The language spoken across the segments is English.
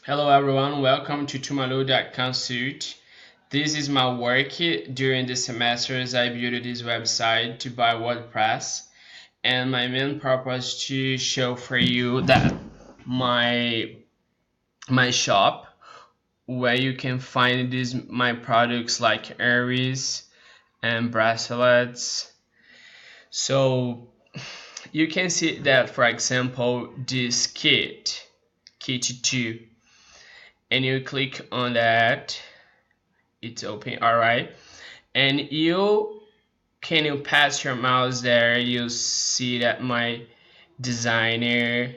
Hello everyone, welcome to Tutumalu Consult. This is my work during the semesters. I built this website to buy WordPress, and my main purpose to show for you that my my shop where you can find these my products like earrings and bracelets. So you can see that, for example, this kit 2, and you click on that, it's open. All right, and you pass your mouse there, you see that my designer.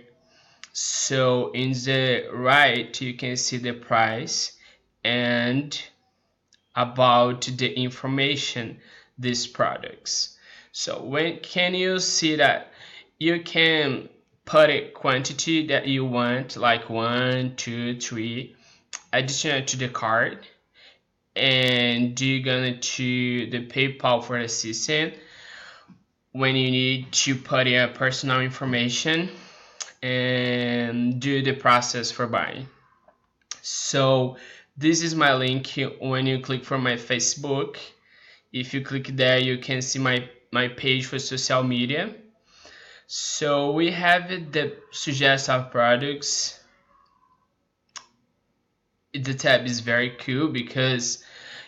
So in the right you can see the price and about the information these products. So when can you see that you can put a quantity that you want, like 1 2 3, additional to the cart, and you're gonna to the PayPal for the system when you need to put your personal information and do the process for buying. So this is my link when you click from my Facebook. If you click there, you can see my page for social media. So we have the suggest of products. The tab is very cool because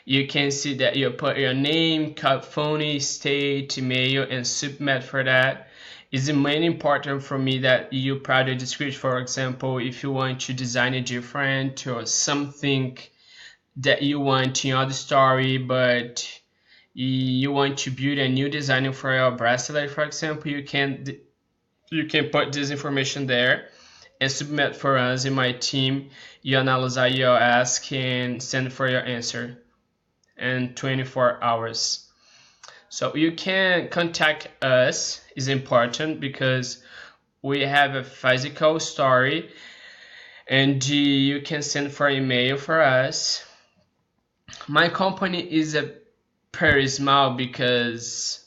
you can see that you put your name, phone, state, email, and submit for that. It's main important for me that you product description. For example, if you want to design a different or something that you want in other story, but you want to build a new design for your bracelet, for example, you can put this information there and submit for us in my team. You analyze your ask and send for your answer in 24 hours. So you can contact us is important because we have a physical story, and you can send for email for us. My company is a pretty small because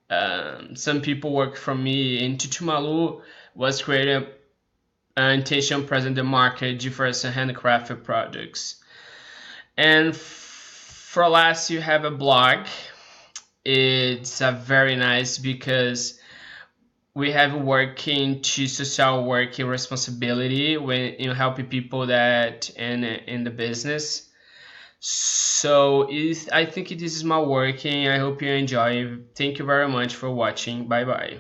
some people work for me. In Tutumalu was created intention present the market different handcrafted products. And for last, you have a blog. It's a very nice because we have working to social working responsibility when you help people that in the business. So I think this is my working. I hope you enjoy. Thank you very much for watching. Bye bye.